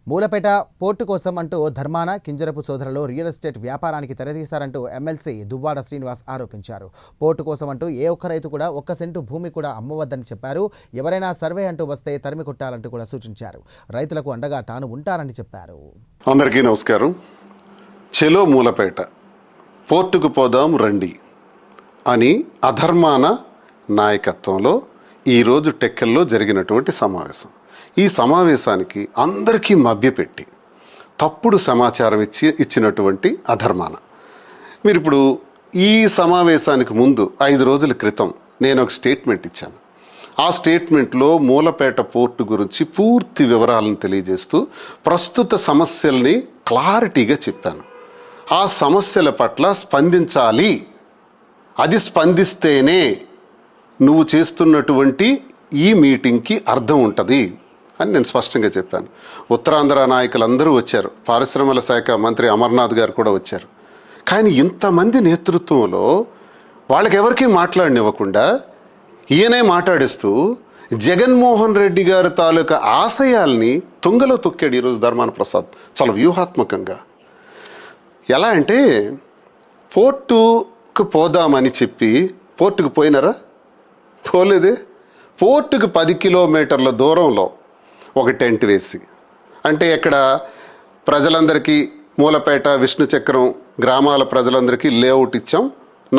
Mulapeta port కోసం అంటూ ధర్మాన కింజరపు సోదరులు రియల్ ఎస్టేట్ వ్యాపారానికి తెరతీశారంటూ ఎమ్మెల్సీ దువ్వాడ శ్రీనివాస్ ఆరోపించారు. పోర్టు కోసం అంటూ ఏ ఒక్క రైతు కూడా ఒక్క సెంటు భూమి కూడా అమ్మవద్దని చెప్పారు. ఎవరైనా సర్వే అంటూ వస్తే తరిమి కొట్టాలంటూ కూడా సూచించారు. రైతులకు అండగా తాను ఉంటానని చెప్పారు. అందరికీ నమస్కారం. చెలో మూలపేట పోర్టుకు పోదాం రండి అని అధర్మాన నాయకత్వంలో ఈరోజు టెక్కల్లో జరిగినటువంటి సమావేశం. ఈ సమావేశానికి అందరికీ మభ్యపెట్టి తప్పుడు సమాచారం ఇచ్చినటువంటి అధర్మాన. మీరు ఇప్పుడు ఈ సమావేశానికి ముందు 5 రోజుల క్రితం నేను ఒక స్టేట్మెంట్ ఇచ్చాను. ఆ స్టేట్మెంట్లో మూలపేట పోర్టు గురించి పూర్తి వివరాలను తెలియజేస్తూ ప్రస్తుత సమస్యల్ని క్లారిటీగా చెప్పాను. ఆ సమస్యల పట్ల స్పందించాలి, అది స్పందిస్తేనే నువ్వు చేస్తున్నటువంటి ఈ మీటింగ్కి అర్థం ఉంటుంది అని నేను స్పష్టంగా చెప్పాను. ఉత్తరాంధ్ర నాయకులందరూ వచ్చారు, పారిశ్రమల శాఖ మంత్రి అమర్నాథ్ గారు కూడా వచ్చారు. కానీ ఇంతమంది నేతృత్వంలో వాళ్ళకెవరికీ మాట్లాడనివ్వకుండా ఈయనే మాట్లాడిస్తూ జగన్మోహన్ రెడ్డి గారి తాలూకా ఆశయాల్ని తుంగలో తొక్కాడు ఈరోజు ధర్మాన ప్రసాద్ చాలా వ్యూహాత్మకంగా. ఎలా అంటే పోర్టుకు పోదామని చెప్పి పోర్టుకు పోయినారా? పోలేదే. పోర్టుకు 10 కిలోమీటర్ల దూరంలో ఒక టెంట్ వేసి, అంటే ఇక్కడ ప్రజలందరికీ మూలపేట విష్ణు చక్రం గ్రామాల ప్రజలందరికీ లేఅవుట్ ఇచ్చాం.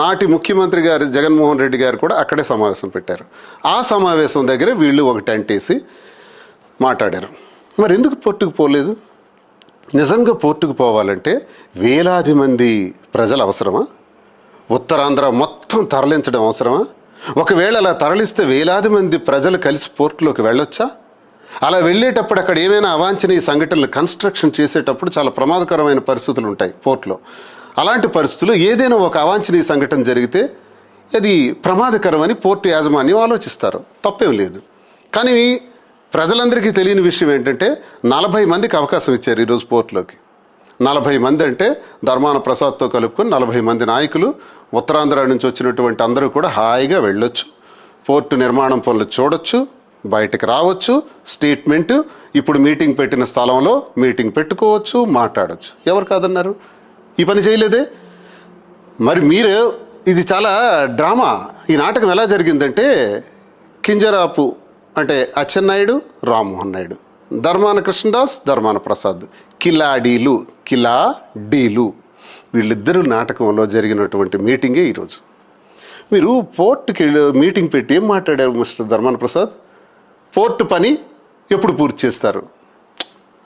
నాటి ముఖ్యమంత్రి గారు జగన్మోహన్ రెడ్డి గారు కూడా అక్కడే సమావేశం పెట్టారు. ఆ సమావేశం దగ్గర వీళ్ళు ఒక టెంట్ వేసి మాట్లాడారు. మరి ఎందుకు పోర్టుకు పోలేదు? నిజంగా పోర్టుకు పోవాలంటే వేలాది మంది ప్రజలు అవసరమా? ఉత్తరాంధ్ర మొత్తం తరలించడం అవసరమా? ఒకవేళ అలా తరలిస్తే వేలాది మంది ప్రజలు కలిసి పోర్టులోకి వెళ్ళొచ్చా? అలా వెళ్ళేటప్పుడు అక్కడ ఏమైనా అవాంఛనీయ సంఘటనలు కన్స్ట్రక్షన్ చేసేటప్పుడు చాలా ప్రమాదకరమైన పరిస్థితులు ఉంటాయి పోర్టులో. అలాంటి పరిస్థితుల్లో ఏదైనా ఒక అవాంఛనీయ సంఘటన జరిగితే అది ప్రమాదకరమని పోర్టు యాజమాన్యం ఆలోచిస్తారు, తప్పేం లేదు. కానీ ప్రజలందరికీ తెలియని విషయం ఏంటంటే 40 మందికి అవకాశం ఇచ్చారు ఈరోజు పోర్టులోకి. 40 మంది అంటే ధర్మాన ప్రసాద్తో కలుపుకొని 40 మంది నాయకులు ఉత్తరాంధ్ర నుంచి వచ్చినటువంటి అందరూ కూడా హాయిగా వెళ్ళొచ్చు, పోర్టు నిర్మాణం పనులు చూడొచ్చు, బయటకు రావచ్చు, స్టేట్మెంట్ ఇప్పుడు మీటింగ్ పెట్టిన స్థలంలో మీటింగ్ పెట్టుకోవచ్చు, మాట్లాడవచ్చు. ఎవరు కాదన్నారు? ఈ పని చేయలేదే. మరి మీరు ఇది చాలా డ్రామా. ఈ నాటకం ఎలా జరిగిందంటే కింజరాపు అంటే అచ్చెన్నాయుడు, రామ్మోహన్ నాయుడు, ధర్మాన కృష్ణదాస్, ధర్మాన ప్రసాద్ కిలాడీలు వీళ్ళిద్దరూ నాటకంలో జరిగినటువంటి మీటింగే ఈరోజు. మీరు పోర్టుకి మీటింగ్ పెట్టి ఏం మాట్లాడారు మిస్టర్ ధర్మాన ప్రసాద్? పోర్టు పని ఎప్పుడు పూర్తి చేస్తారు?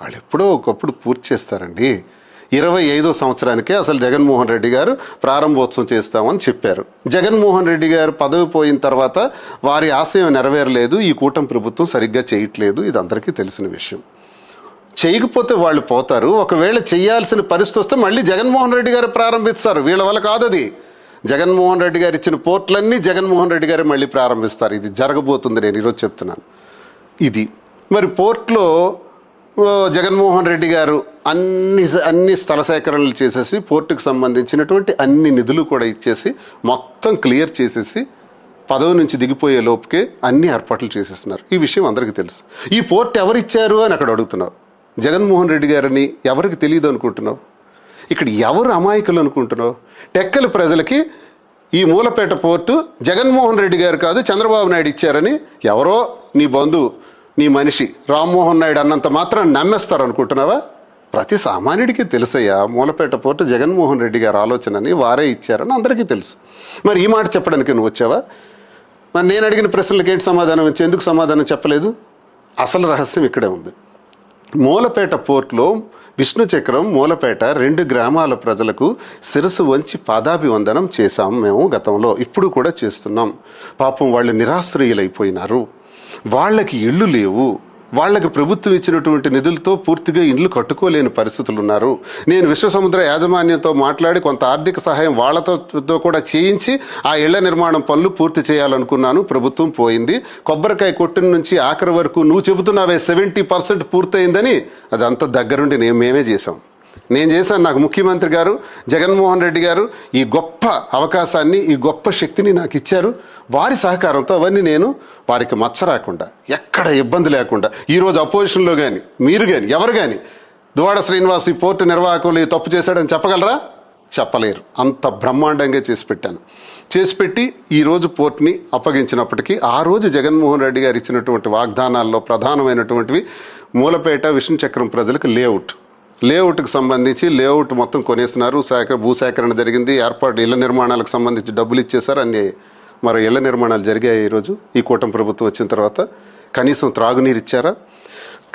వాళ్ళు ఎప్పుడో ఒకప్పుడు పూర్తి చేస్తారండి. 25వ సంవత్సరానికే అసలు జగన్మోహన్ రెడ్డి గారు ప్రారంభోత్సవం చేస్తామని చెప్పారు. జగన్మోహన్ రెడ్డి గారు పదవి పోయిన తర్వాత వారి ఆశయం నెరవేరలేదు, ఈ కూటమి ప్రభుత్వం సరిగ్గా చేయట్లేదు, ఇది అందరికీ తెలిసిన విషయం. చేయకపోతే వాళ్ళు పోతారు. ఒకవేళ చేయాల్సిన పరిస్థితి వస్తే మళ్ళీ జగన్మోహన్ రెడ్డి గారు ప్రారంభిస్తారు. వీళ్ళ వల్ల కాదు అది. జగన్మోహన్ రెడ్డి గారు ఇచ్చిన పోర్టులన్నీ జగన్మోహన్ రెడ్డి గారు మళ్ళీ ప్రారంభిస్తారు. ఇది జరగబోతుంది, నేను ఈరోజు చెప్తున్నాను. ఇది మరి పోర్టులో జగన్మోహన్ రెడ్డి గారు అన్ని స్థల సేకరణలు చేసేసి పోర్టుకు సంబంధించినటువంటి అన్ని నిధులు కూడా ఇచ్చేసి మొత్తం క్లియర్ చేసేసి పదవి నుంచి దిగిపోయే లోపుకే అన్ని ఏర్పాట్లు చేసేస్తున్నారు. ఈ విషయం అందరికీ తెలుసు. ఈ పోర్టు ఎవరు ఇచ్చారు అని అక్కడ అడుగుతున్నావు. జగన్మోహన్ రెడ్డి గారని ఎవరికి తెలియదు అనుకుంటున్నావు? ఇక్కడ ఎవరు అమాయకులు అనుకుంటున్నావు? టెక్కల ప్రజలకి ఈ మూలపేట పోర్టు జగన్మోహన్ రెడ్డి గారు కాదు చంద్రబాబు నాయుడు ఇచ్చారని ఎవరో నీ బంధువు, నీ మనిషి రామ్మోహన్ నాయుడు అన్నంత మాత్రం నమ్మేస్తారు అనుకుంటున్నావా? ప్రతి సామాన్యుడికి తెలుసయ్యా మూలపేట పోర్టు జగన్మోహన్ రెడ్డి గారు ఆలోచనని వారే ఇచ్చారని అందరికీ తెలుసు. మరి ఈ మాట చెప్పడానికి నువ్వు వచ్చావా? మరి నేను అడిగిన ప్రశ్నలకు ఏంటి సమాధానం ఇచ్చి ఎందుకు సమాధానం చెప్పలేదు? అసలు రహస్యం ఇక్కడే ఉంది. మూలపేట పోర్టులో విష్ణు చక్రం మూలపేట 2 గ్రామాల ప్రజలకు శిరసు వంచి పాదాభివందనం చేశాం మేము గతంలో, ఇప్పుడు కూడా చేస్తున్నాం. పాపం వాళ్ళు నిరాశ్రయులైపోయినారు, వాళ్ళకి ఇళ్ళు లేవు, వాళ్ళకి ప్రభుత్వం ఇచ్చినటువంటి నిధులతో పూర్తిగా ఇండ్లు కట్టుకోలేని పరిస్థితులు ఉన్నారు. నేను విశ్వసముద్ర యాజమాన్యంతో మాట్లాడి కొంత ఆర్థిక సహాయం వాళ్ళతో కూడా చేయించి ఆ ఇళ్ల నిర్మాణం పనులు పూర్తి చేయాలనుకున్నాను. ప్రభుత్వం పోయింది. కొబ్బరికాయ కొట్టిన నుంచి ఆఖరి వరకు నువ్వు చెబుతున్నావే 70% పూర్తయిందని, అదంతా దగ్గరుండి మేమే చేసాం. నేను చేశాను. నాకు ముఖ్యమంత్రి గారు జగన్మోహన్ రెడ్డి గారు ఈ గొప్ప అవకాశాన్ని, ఈ గొప్ప శక్తిని నాకు ఇచ్చారు. వారి సహకారంతో అవన్నీ నేను వారికి మచ్చ రాకుండా, ఎక్కడ ఇబ్బంది లేకుండా, ఈరోజు అపోజిషన్లో కానీ మీరు కానీ ఎవరు కానీ దువ్వాడ శ్రీనివాస్ ఈ పోర్టు నిర్వాహకులు ఈ తప్పు చేశాడని చెప్పగలరా? చెప్పలేరు. అంత బ్రహ్మాండంగా చేసిపెట్టి ఈరోజు పోర్ట్ని అప్పగించినప్పటికీ ఆ రోజు జగన్మోహన్ రెడ్డి గారు ఇచ్చినటువంటి వాగ్దానాల్లో ప్రధానమైనటువంటివి మూలపేట విష్ణుచక్రం ప్రజలకు లేఅవుట్కి సంబంధించి లేఅవుట్ మొత్తం కొనేసినారు. భూసేకరణ జరిగింది. ఇళ్ల నిర్మాణాలకు సంబంధించి డబ్బులు ఇచ్చేశారు. అన్ని మరో ఇళ్ల నిర్మాణాలు జరిగాయి. ఈరోజు ఈ కూటమి ప్రభుత్వం వచ్చిన తర్వాత కనీసం త్రాగునీరు ఇచ్చారా?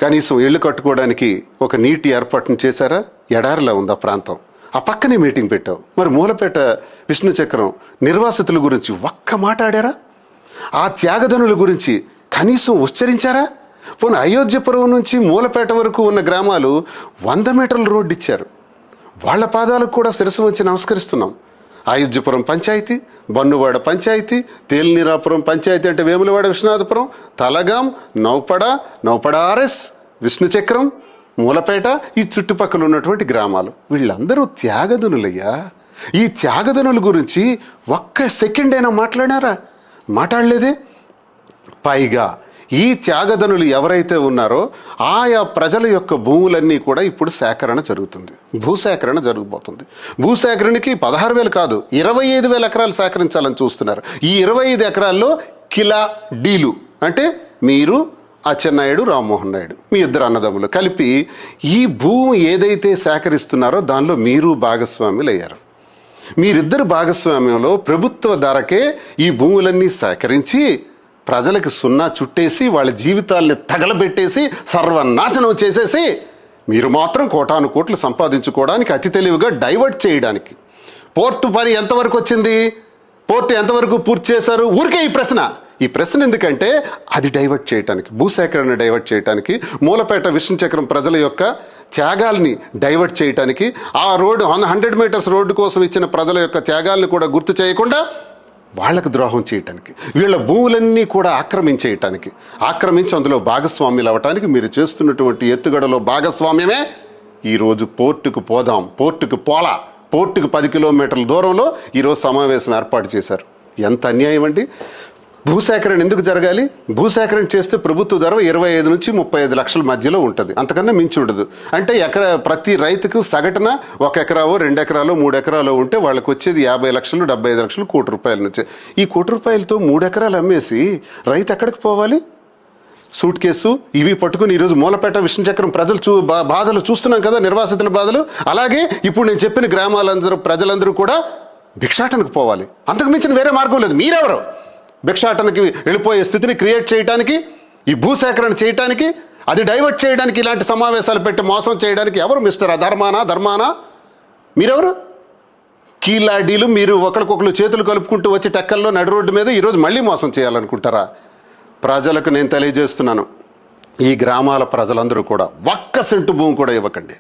కనీసం ఇళ్ళు కట్టుకోవడానికి ఒక నీటి ఏర్పాటును చేశారా? ఎడారిలా ఉంది ఆ ప్రాంతం. ఆ పక్కనే మీటింగ్ పెట్టావు. మరి మూలపేట విష్ణుచక్రం నిర్వాసితుల గురించి ఒక్క మాట ఆడారా? ఆ త్యాగధనుల గురించి కనీసం ఉచ్చరించారా? పోనీ అయోధ్యపురం నుంచి మూలపేట వరకు ఉన్న గ్రామాలు 100 మీటర్ల రోడ్డు ఇచ్చారు. వాళ్ళ పాదాలకు కూడా శిరస్సు వచ్చి నమస్కరిస్తున్నాం. అయోధ్యపురం పంచాయతీ, బన్నువాడ పంచాయతీ, తేలినీరాపురం పంచాయతీ అంటే వేములవాడ విశ్వనాథపురం, తలగాం, నౌపడ ఆర్ఎస్, విష్ణుచక్రం, మూలపేట, ఈ చుట్టుపక్కల ఉన్నటువంటి గ్రామాలు వీళ్ళందరూ త్యాగధనులయ్యా. ఈ త్యాగధనుల గురించి ఒక్క సెకండ్ అయినా మాట్లాడారా? మాట్లాడలేదే. పైగా ఈ త్యాగధనులు ఎవరైతే ఉన్నారో ఆయా ప్రజల యొక్క భూములన్నీ కూడా ఇప్పుడు సేకరణ జరుగుతుంది. భూసేకరణ జరగబోతుంది. భూసేకరణకి 16,000 కాదు 25,000 ఎకరాలు సేకరించాలని చూస్తున్నారు. ఈ 25 ఎకరాల్లో కిలా డీలు అంటే మీరు అచ్చెన్నాయుడు, రామ్మోహన్ నాయుడు, మీ ఇద్దరు అన్నదమ్ములు కలిపి ఈ భూమి ఏదైతే సేకరిస్తున్నారో దానిలో మీరు భాగస్వాములు అయ్యారు. మీరిద్దరు భాగస్వామ్యంలో ప్రభుత్వ ధరకే ఈ భూములన్నీ సేకరించి ప్రజలకు సున్నా చుట్టేసి వాళ్ళ జీవితాల్ని తగలబెట్టేసి సర్వనాశనం చేసేసి మీరు మాత్రం కోటాను కోట్లు సంపాదించుకోవడానికి అతి తెలివిగా డైవర్ట్ చేయడానికి. పోర్టు పని ఎంతవరకు వచ్చింది? పోర్టు ఎంతవరకు పూర్తి చేశారు? ఊరికే ఈ ప్రశ్న ఎందుకంటే అది డైవర్ట్ చేయడానికి, భూసేకరణ డైవర్ట్ చేయడానికి, మూలపేట విష్ణుచక్రం ప్రజల యొక్క త్యాగాల్ని డైవర్ట్ చేయడానికి, ఆ రోడ్డు 100 మీటర్స్ రోడ్డు కోసం ఇచ్చిన ప్రజల యొక్క త్యాగాల్ని కూడా గుర్తు చేయకుండా వాళ్ళకు ద్రోహం చేయటానికి, వీళ్ళ భూములన్నీ కూడా ఆక్రమించి అందులో భాగస్వామ్యులు అవ్వటానికి మీరు చేస్తున్నటువంటి ఎత్తుగడలో భాగస్వామ్యమే ఈరోజు పోర్టుకు 10 కిలోమీటర్ల దూరంలో ఈరోజు సమావేశం ఏర్పాటు చేశారు. ఎంత అన్యాయం అండి! భూసేకరణ ఎందుకు జరగాలి? భూసేకరణ చేస్తే ప్రభుత్వ ధర 25 నుంచి 35 లక్షల మధ్యలో ఉంటుంది, అంతకన్నా మించి ఉండదు. అంటే ప్రతి రైతుకు సగటున 1 ఎకరావో 2 ఎకరాలో 3 ఎకరాలో ఉంటే వాళ్ళకి వచ్చేది 50 లక్షలు 75 లక్షలు ₹1,00,00,000 నుంచి. ఈ ₹1,00,00,000తో 3 ఎకరాలు అమ్మేసి రైతు ఎక్కడికి పోవాలి? సూట్ కేసు ఇవి పట్టుకుని ఈరోజు మూలపేట విష్ణుచక్రం ప్రజలు బాధలు చూస్తున్నాం కదా, నిర్వాసితుల బాధలు. అలాగే ఇప్పుడు నేను చెప్పిన ప్రజలందరూ కూడా భిక్షాటనకు పోవాలి. అంతకు మించిన వేరే మార్గం లేదు. మీరెవరు భిక్షాటనకి వెళ్ళిపోయే స్థితిని క్రియేట్ చేయడానికి, ఈ భూసేకరణ చేయడానికి, అది డైవర్ట్ చేయడానికి, ఇలాంటి సమావేశాలు పెట్టి మోసం చేయడానికి ఎవరు? మిస్టర్ ధర్మానా మీరెవరు? కీలాడీలు మీరు ఒకరికొకరు చేతులు కలుపుకుంటూ వచ్చి టెక్కల్లో నడి రోడ్డు మీద ఈరోజు మళ్ళీ మోసం చేయాలనుకుంటారా? ప్రజలకు నేను తెలియజేస్తున్నాను, ఈ గ్రామాల ప్రజలందరూ కూడా 1 సెంటు భూమి కూడా ఇవ్వకండి.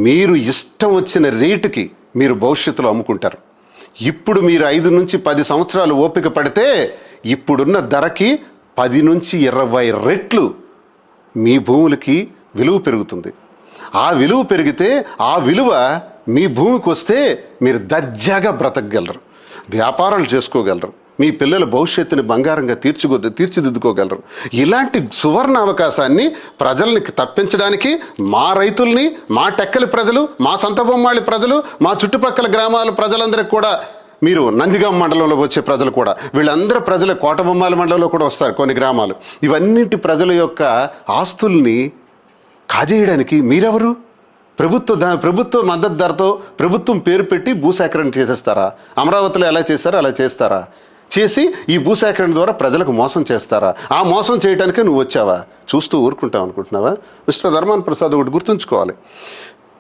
మీరు ఇష్టం వచ్చిన రేటుకి మీరు భవిష్యత్తులో అమ్ముకుంటారు. ఇప్పుడు మీరు 5 నుంచి 10 సంవత్సరాలు ఓపిక పడితే ఇప్పుడున్న ధరకి 10 నుంచి 20 రెట్లు మీ భూములకి విలువ పెరుగుతుంది. ఆ విలువ పెరిగితే ఆ విలువ మీ భూమికి వస్తే మీరు దర్జాగా బ్రతకగలరు, వ్యాపారాలు చేసుకోగలరు, మీ పిల్లల భవిష్యత్తుని బంగారంగా తీర్చిదిద్దుకోగలరు. ఇలాంటి సువర్ణ అవకాశాన్ని ప్రజల్ని తప్పించడానికి మా రైతుల్ని, మా టెక్కలి ప్రజలు, మా సంతబొమ్మాళి ప్రజలు, మా చుట్టుపక్కల గ్రామాల ప్రజలందరికీ కూడా, మీరు నందిగాం మండలంలో వచ్చే ప్రజలు కూడా, వీళ్ళందరూ ప్రజలు కోటబొమ్మాలి మండలంలో కూడా వస్తారు కొన్ని గ్రామాలు. ఇవన్నింటి ప్రజల యొక్క ఆస్తుల్ని కాజేయడానికి మీరెవరు? ప్రభుత్వ మద్దతు ధరతో ప్రభుత్వం పేరు పెట్టి భూసేకరణ చేసేస్తారా? అమరావతిలో ఎలా చేస్తారో అలా చేస్తారా? చేసి ఈ భూసేకరణ ద్వారా ప్రజలకు మోసం చేస్తారా? ఆ మోసం చేయడానికే నువ్వు వచ్చావా? చూస్తూ ఊరుకుంటావు అనుకుంటున్నావా? మిస్టర్ ధర్మాన ప్రసాద్, ఒకటి గుర్తుంచుకోవాలి.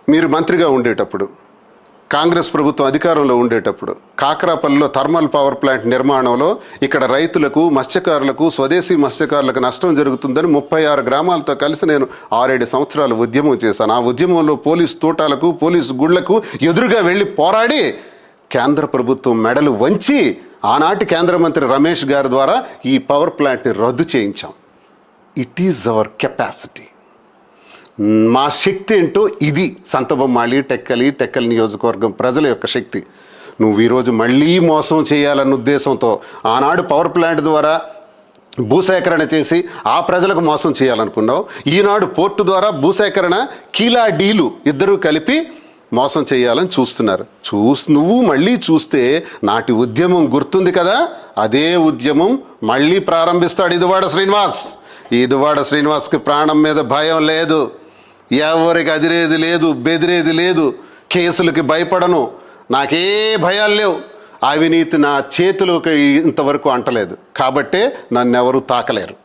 మీరు మంత్రిగా ఉండేటప్పుడు, కాంగ్రెస్ ప్రభుత్వం అధికారంలో ఉండేటప్పుడు కాకరాపల్లిలో థర్మల్ పవర్ ప్లాంట్ నిర్మాణంలో ఇక్కడ రైతులకు, మత్స్యకారులకు, స్వదేశీ మత్స్యకారులకు నష్టం జరుగుతుందని 36 గ్రామాలతో కలిసి నేను 6-7 సంవత్సరాలు ఉద్యమం చేశాను. ఆ ఉద్యమంలో పోలీసు తోటాలకు, పోలీసు గుళ్లకు ఎదురుగా వెళ్ళి పోరాడి కేంద్ర ప్రభుత్వం మెడలు వంచి ఆనాటి కేంద్ర మంత్రి రమేష్ గారి ద్వారా ఈ పవర్ ప్లాంట్ని రద్దు చేయించాం. It is our capacity. మా శక్తి ఏంటో ఇది. సంతబొమ్మాళి, టెక్కలి నియోజకవర్గం ప్రజల యొక్క శక్తి. నువ్వు ఈరోజు మళ్ళీ మోసం చేయాలన్న ఉద్దేశంతో ఆనాడు పవర్ ప్లాంట్ ద్వారా భూసేకరణ చేసి ఆ ప్రజలకు మోసం చేయాలనుకున్నావు. ఈనాడు పోర్టు ద్వారా భూసేకరణ కీలా డీలు ఇద్దరూ కలిపి మోసం చేయాలని చూస్తున్నారు. నువ్వు మళ్ళీ చూస్తే నాటి ఉద్యమం గుర్తుంది కదా, అదే ఉద్యమం మళ్ళీ ప్రారంభిస్తాడు ఈ దువ్వాడ శ్రీనివాస్. ఈ దువ్వాడ శ్రీనివాస్కి ప్రాణం మీద భయం లేదు, ఎవరికి అదిరేది లేదు, బెదిరేది లేదు, కేసులకి భయపడను, నాకే భయాలు లేవు, అవినీతి నా చేతిలోకి ఇంతవరకు అంటలేదు కాబట్టే నన్ను ఎవరు తాకలేరు.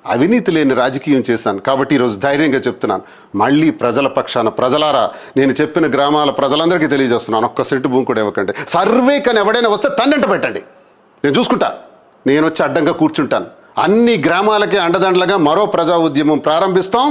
అవినీతి లేని రాజకీయం చేశాను కాబట్టి ఈరోజు ధైర్యంగా చెప్తున్నాను. మళ్ళీ ప్రజల పక్షాన, ప్రజలారా, నేను చెప్పిన గ్రామాల ప్రజలందరికీ తెలియజేస్తున్నాను, ఒక్క సెంటు భూమి కూడా ఇవ్వకండి. సర్వే కానీ ఎవడైనా వస్తే తన్నంట పెట్టండి, నేను చూసుకుంటా, నేను వచ్చి అడ్డంగా కూర్చుంటాను. అన్ని గ్రామాలకి అండదండలుగా మరో ప్రజా ఉద్యమం ప్రారంభిస్తాం.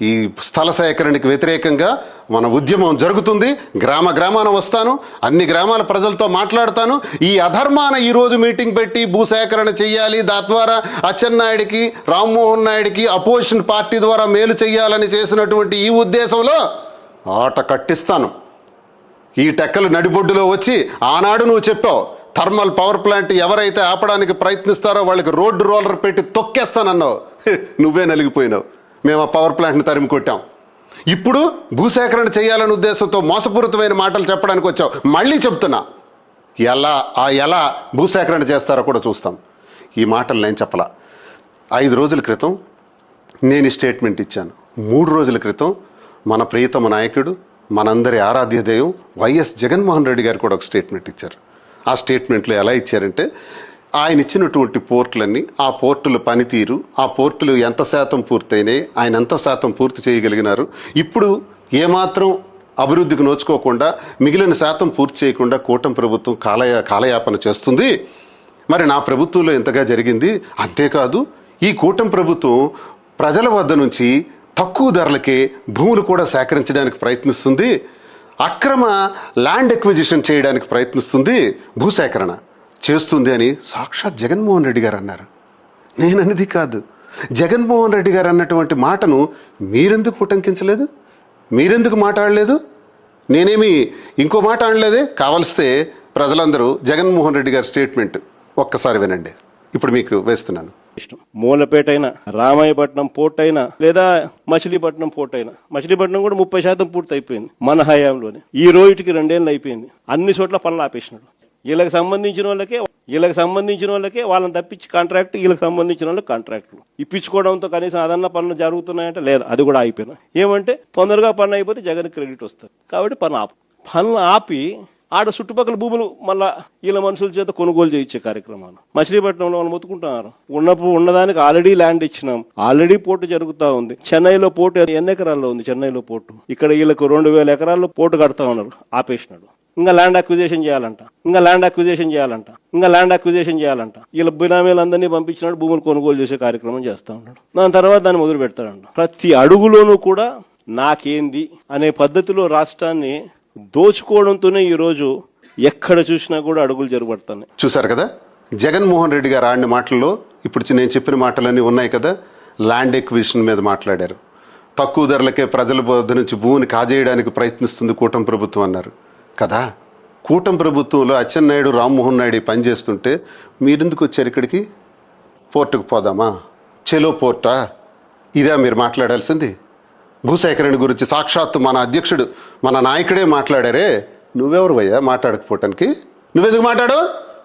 ఈ స్థల సేకరణకి వ్యతిరేకంగా మన ఉద్యమం జరుగుతుంది. గ్రామాన వస్తాను, అన్ని గ్రామాల ప్రజలతో మాట్లాడతాను. ఈ అధర్మాన ఈరోజు మీటింగ్ పెట్టి భూసేకరణ చెయ్యాలి, తద్వారా అచ్చెన్నాయుడికి, రామ్మోహన్ నాయుడికి అపోజిషన్ పార్టీ ద్వారా మేలు చెయ్యాలని చేసినటువంటి ఈ ఉద్దేశంలో ఆట కట్టిస్తాను. ఈ టెక్కలు నడిబొడ్డులో వచ్చి ఆనాడు నువ్వు చెప్పావు, థర్మల్ పవర్ ప్లాంట్ ఎవరైతే ఆపడానికి ప్రయత్నిస్తారో వాళ్ళకి రోడ్డు రోలర్ పెట్టి తొక్కేస్తానన్నావు. నువ్వే నలిగిపోయినావు. మేము ఆ పవర్ ప్లాంట్ని తరిమి కొట్టాం. ఇప్పుడు భూసేకరణ చేయాలనే ఉద్దేశంతో మోసపూరితమైన మాటలు చెప్పడానికి వచ్చావు. మళ్ళీ చెప్తున్నా, ఎలా భూసేకరణ చేస్తారో కూడా చూస్తాం. ఈ మాటలు నేను చెప్పలా. 5 రోజుల క్రితం నేను ఈ స్టేట్మెంట్ ఇచ్చాను. 3 రోజుల క్రితం మన ప్రియతమ నాయకుడు, మనందరి ఆరాధ్య దైవం వైఎస్ జగన్మోహన్ రెడ్డి గారు కూడా ఒక స్టేట్మెంట్ ఇచ్చారు. ఆ స్టేట్మెంట్లో ఎలా ఇచ్చారంటే, ఆయన ఇచ్చినటువంటి పోర్టులన్నీ, ఆ పోర్టుల పనితీరు, ఆ పోర్టులు ఎంత శాతం పూర్తయినాయి, ఆయన ఎంత శాతం పూర్తి చేయగలిగినారు, ఇప్పుడు ఏమాత్రం అభివృద్ధికి నోచుకోకుండా మిగిలిన శాతం పూర్తి చేయకుండా కూటమి ప్రభుత్వం కాలయాపన చేస్తుంది. మరి నా ప్రభుత్వంలో ఎంతగా జరిగింది. అంతేకాదు, ఈ కూటమి ప్రభుత్వం ప్రజల వద్ద నుంచి తక్కువ ధరలకే భూములు కూడా సేకరించడానికి ప్రయత్నిస్తుంది, అక్రమ ల్యాండ్ ఎక్విజిషన్ చేయడానికి ప్రయత్నిస్తుంది, భూసేకరణ చేస్తుంది అని సాక్షాత్ జగన్మోహన్ రెడ్డి గారు అన్నారు. నేనన్నది కాదు. జగన్మోహన్ రెడ్డి గారు అన్నటువంటి మాటను మీరెందుకు ఉటంకించలేదు, మీరెందుకు మాట్లాడలేదు? నేనేమి ఇంకో మాట అనలేదే. కావలిస్తే ప్రజలందరూ జగన్మోహన్ రెడ్డి గారి స్టేట్మెంట్ ఒక్కసారి వినండి. ఇప్పుడు మీకు వేస్తున్నాను. మూలపేట అయినా, రామాయపట్నం పోర్ట్ అయినా, లేదా మచిలీపట్నం పోర్ట్ అయినా, మచిలీపట్నం కూడా 30% పూర్తి అయిపోయింది మన హయాంలోనే. ఈ రోజుకి 2 ఏళ్ళు అయిపోయింది. అన్ని చోట్ల పనులు ఆపేసినాడు. వీళ్ళకి సంబంధించిన వాళ్ళకే వాళ్ళని తప్పించి కాంట్రాక్ట్, వీళ్ళకి సంబంధించిన వాళ్ళకి కాంట్రాక్టులు ఇప్పించుకోవడంతో కనీసం అదన్న పనులు జరుగుతున్నాయంటే లేదు, అది కూడా అయిపోయినా. ఏమంటే తొందరగా పని అయిపోతే జగన్ క్రెడిట్ వస్తుంది కాబట్టి పనులు ఆపి ఆడ చుట్టుపక్కల భూములు మళ్ళా వీళ్ళ మనుషుల చేత కొనుగోలు చేయించే కార్యక్రమాలు మచిలీపట్నంలో వాళ్ళు మొత్తుకుంటున్నారు. ఉన్నదానికి ఆల్రెడీ ల్యాండ్ ఇచ్చినాం, ఆల్రెడీ పోర్టు జరుగుతూ ఉంది. చెన్నైలో పోర్టు ఎన్ని ఎకరాల్లో ఉంది? చెన్నైలో పోర్టు. ఇక్కడ వీళ్ళకు 2000 ఎకరాల్లో పోర్టు కడతా ఉన్నారు, ఆపేసినాడు. ఇంకా ల్యాండ్ అక్విజిషన్ చేయాలంట. వీళ్ళ బినామీలందరినీ పంపించినాడు, భూములు కొనుగోలు చేసే కార్యక్రమం చేస్తా ఉన్నాడు. దాని తర్వాత దాన్ని మొదలు పెడతాడంట. ప్రతి అడుగులోనూ కూడా నాకేంది అనే పద్ధతిలో రాష్ట్రాన్ని దోచుకోవడంతోనే ఈరోజు ఎక్కడ చూసినా కూడా అడుగులు జరుగుతున్నాయి. చూశారు కదా జగన్మోహన్ రెడ్డి గారు ఆడిన మాటల్లో ఇప్పుడు నేను చెప్పిన మాటలన్నీ ఉన్నాయి కదా. ల్యాండ్ ఎక్విజిషన్ మీద మాట్లాడారు. తక్కువ ధరలకే ప్రజల వద్ద నుంచి భూమిని కాజేయడానికి ప్రయత్నిస్తుంది కూటమి ప్రభుత్వం అన్నారు కదా. కూటమి ప్రభుత్వంలో అచ్చెన్నాయుడు, రామ్మోహన్ నాయుడు పనిచేస్తుంటే మీరెందుకు వచ్చారు ఇక్కడికి? పోర్టుకు పోదామా, చెలో పోర్టా, ఇదే మీరు మాట్లాడాల్సింది? భూసేకరణ గురించి సాక్షాత్తు మన అధ్యక్షుడు, మన నాయకుడే మాట్లాడారే. నువ్వెవరు భయ్యా మాట్లాడకపోవటానికి? నువ్వెందుకు మాట్లాడు?